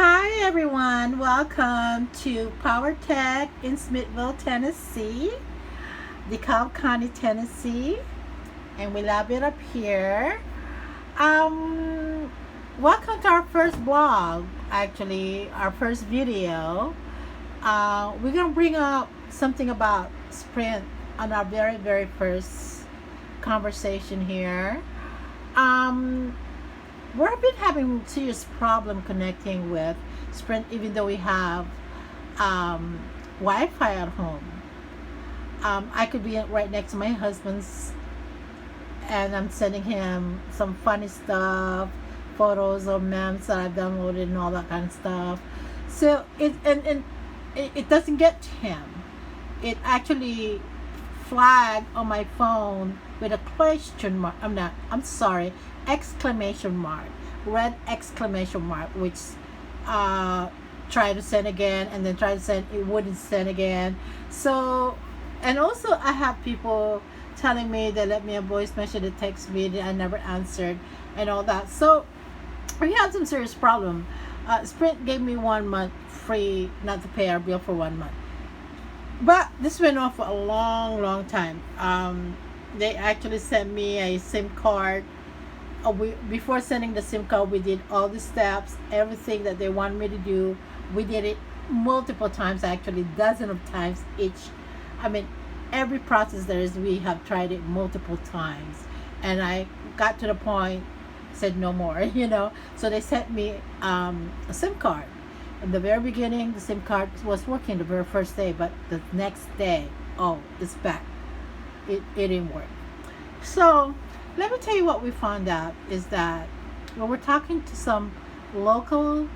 Hi everyone, welcome to Power Tech in Smithville, Tennessee, DeKalb County, Tennessee, and we love it up here. Um, Welcome to our first blog, actually, our first video. We're gonna bring up something about Sprint on our very first conversation here. Um, we've been having serious problem connecting with Sprint, even though we have um, Wi-Fi at home. I could be right next to my husband's, and I'm sending him some funny stuff, photos or memes that I've downloaded and all that kind of stuff. So it doesn't get to him. It actually flagged on my phone with a question mark. I'm sorry, exclamation mark, red exclamation mark, which uh, try to send again and then try to send, it wouldn't send again. So, and also I have people telling me they left me a voice message, they text me that I never answered and all that. So we had some serious problem. Sprint gave me 1 month free not to pay our bill for 1 month. But this went on for a long time. They actually sent me a SIM card. Before sending the SIM card, we did all the steps, everything that they want me to do. We did it multiple times, actually, dozen of times each. I mean, every process there is, we have tried it multiple times. And I got to the point, said no more, you know. So they sent me a SIM card. In the very beginning, the SIM card was working the very first day, but the next day, oh, it's back. It didn't work. So let me tell you what we found out is that when we're talking to some local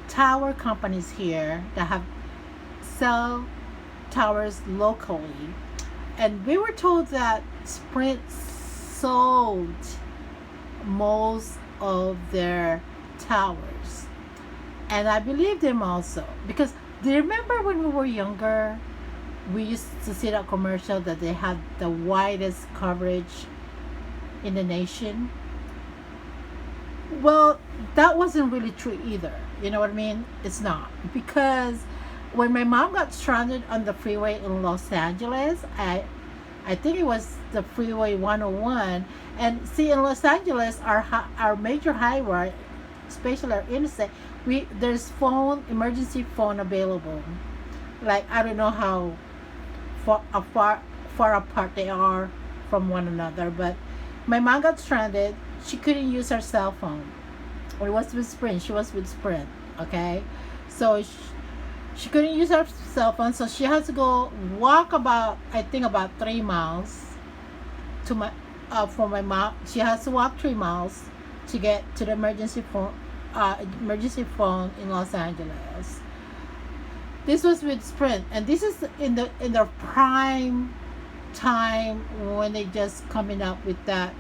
tower companies here that have cell towers locally, and we were told that Sprint sold most of their towers. And I believe them also because do you remember when we were younger, we used to see that commercial that they had the widest coverage in the nation? Well, that wasn't really true either. You know what I mean? It's not. Because when my mom got stranded on the freeway in Los Angeles, I think it was the Freeway 101. And see, in Los Angeles, our major highway, especially our interstate, there's emergency phone available. Like, I don't know how far apart they are from one another, but my mom got stranded. She couldn't use her cell phone. It was with Sprint. She was with Sprint. Okay, so she couldn't use her cell phone, so she has to go walk about, I think, about 3 miles to my for my mom. She has to walk 3 miles to get to the emergency phone in Los Angeles. This was with Sprint, and this is in the prime time when they just coming up with that.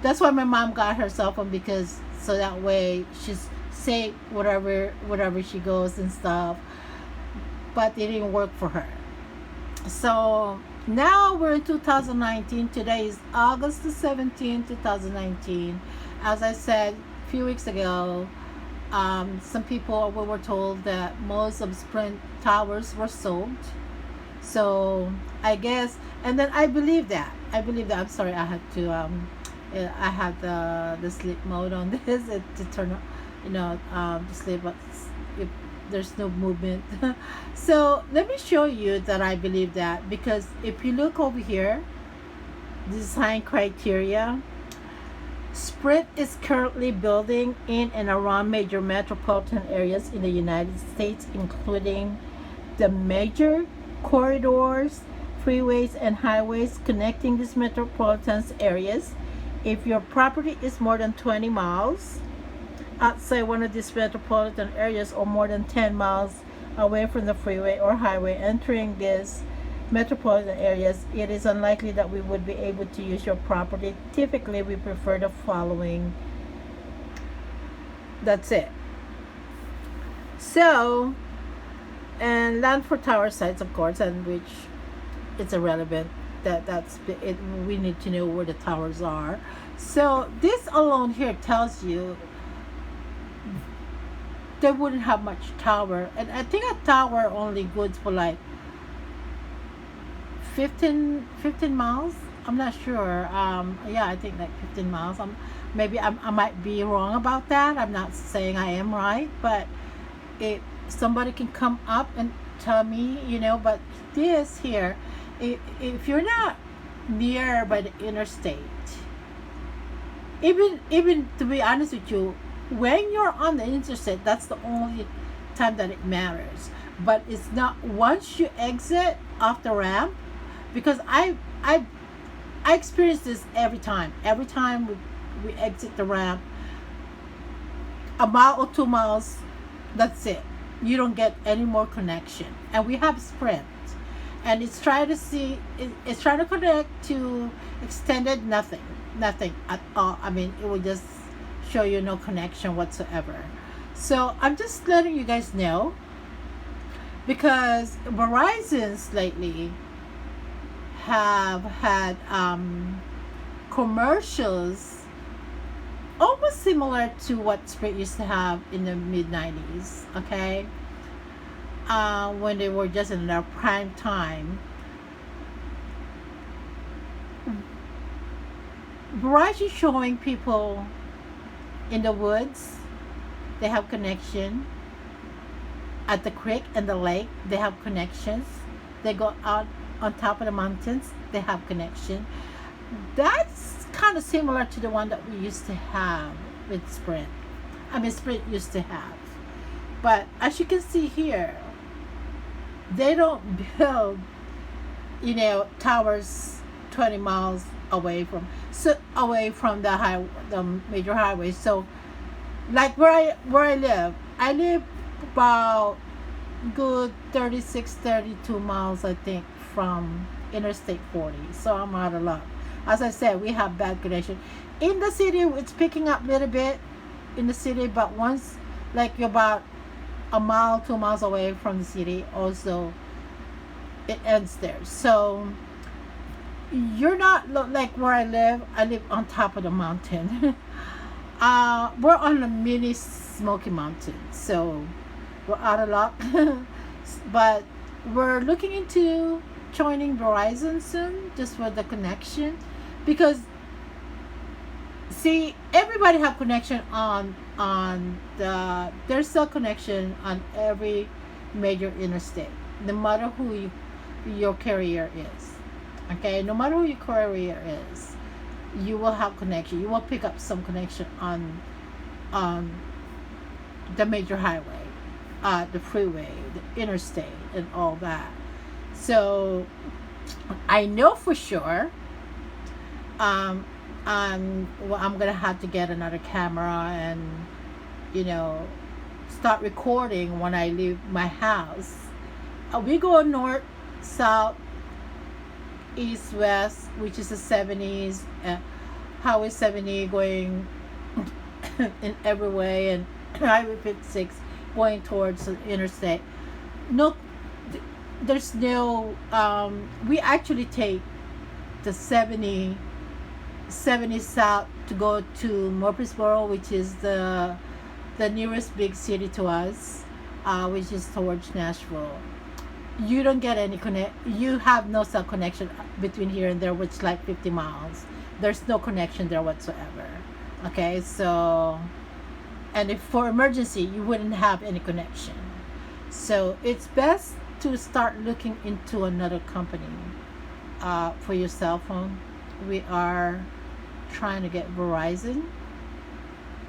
That's why my mom got her cell phone, because so that way she's safe whatever she goes and stuff. But it didn't work for her. So now we're in 2019. Today is August the 17th, 2019. As I said a few weeks ago, some people we were told that most of Sprint towers were sold. So I guess, and then I believe that. I'm sorry, I had to I had the sleep mode on this to turn on, to sleep, but if there's no movement. So let me show you that I believe that, because if you look over here, design criteria, Sprint is currently building in and around major metropolitan areas in the United States, including the major corridors, freeways, and highways connecting these metropolitan areas. If your property is more than 20 miles outside one of these metropolitan areas or more than 10 miles away from the freeway or highway entering these metropolitan areas, it is unlikely that we would be able to use your property. Typically, we prefer the following. That's it. So, and land for tower sites, of course, and which it's irrelevant. That's it. We need to know where the towers are. So this alone here tells you they wouldn't have much tower. And I think a tower only good for like 15 miles. I'm not sure. Yeah, I think like 15 miles. Maybe I might be wrong about that. I'm not saying I am right, but if somebody can come up and tell me, but this here, if you're not near by the interstate, even to be honest with you, when you're on the interstate, that's the only time that it matters. But it's not once you exit off the ramp, because I experience this every time. Every time we exit the ramp, a mile or 2 miles, that's it. You don't get any more connection. And we have Sprint, and it's trying to connect to extended, nothing at all. I mean, it will just show you no connection whatsoever. So I'm just letting you guys know, because Verizon's lately have had commercials almost similar to what Sprint used to have in the mid 90s, okay? When they were just in their prime time. Verizon showing people in the woods, they have connection. At the creek and the lake, they have connections. They go out on top of the mountains, they have connection. That's kind of similar to the one that we used to have with Sprint. I mean, Sprint used to have. But as you can see here, they don't build, towers 20 miles away from the major highway. So, like where I live about good 32 miles, I think, from Interstate 40. So I'm out of luck. As I said, we have bad connection. In the city, it's picking up a little bit in the city, but once, like, you're about a mile, 2 miles away from the city, also, it ends there. So, you're not, like where I live on top of the mountain. We're on a mini Smoky Mountain, so we're out of luck. But we're looking into joining Verizon soon, just for the connection, because see, everybody have connection there's still connection on every major interstate, no matter who your carrier is. Okay, no matter who your carrier is, you will have connection. You will pick up some connection on the major highway, the freeway, the interstate, and all that. So I know for sure. I'm gonna have to get another camera and start recording when I leave my house. We go north, south, east, west, which is the 70s, Highway 70 going in every way, and Highway 56 going towards the interstate. No, there's no. We actually take the 70 south to go to Murfreesboro, which is the nearest big city to us, which is towards Nashville. You don't get any you have no cell connection between here and there, which is like 50 miles. There's no connection there whatsoever. Okay, so, and if for emergency, you wouldn't have any connection. So it's best to start looking into another company for your cell phone. We are trying to get Verizon,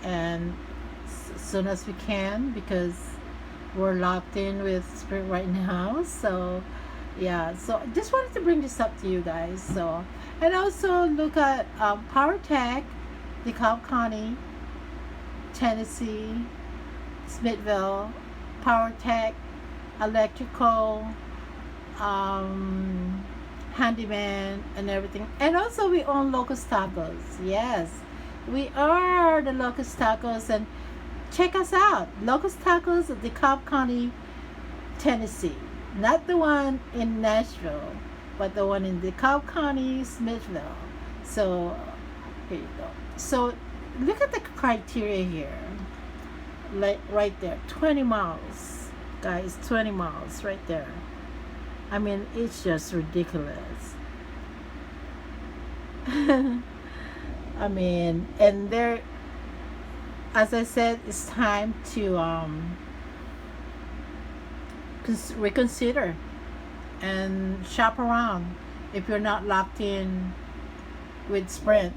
and as soon as we can, because we're locked in with Sprint right now. So yeah, so just wanted to bring this up to you guys. So, and also look at PowerTech, DeKalb County, Tennessee, Smithville, PowerTech, electrical, handyman, and everything. And also we own Locust Tacos. Yes, we are the Locust Tacos, and check us out. Locust Tacos of DeKalb County, Tennessee. Not the one in Nashville, but the one in DeKalb County, Smithville. So here you go. So look at the criteria here. like right there, 20 miles, guys, 20 miles right there. I mean, it's just ridiculous. I mean, and there, as I said, it's time to reconsider and shop around if you're not locked in with Sprint.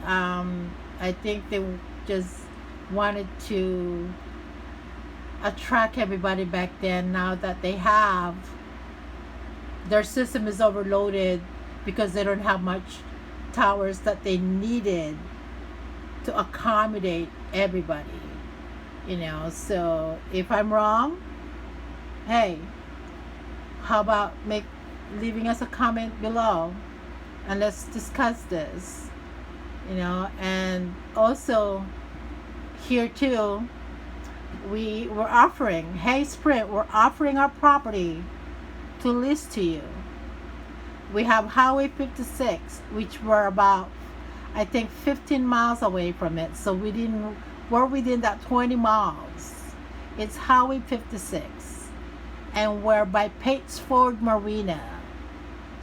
I think they just wanted to attract everybody back then. Now that they have, their system is overloaded because they don't have much towers that they needed to accommodate everybody. So if I'm wrong, hey, how about leaving us a comment below and let's discuss this. And also here too, we're offering, hey Sprint, we're offering our property to list to you. We have Highway 56, which we're about, I think, 15 miles away from it. So we're within that 20 miles. It's Highway 56. And we're by Pates Ford Marina.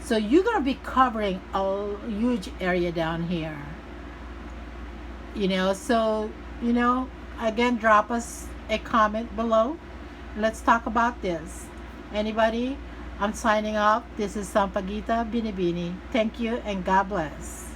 So you're going to be covering a huge area down here. Again, drop us a comment below. Let's talk about this. Anybody? I'm signing off. This is Sampaguita Binibini. Thank you and God bless.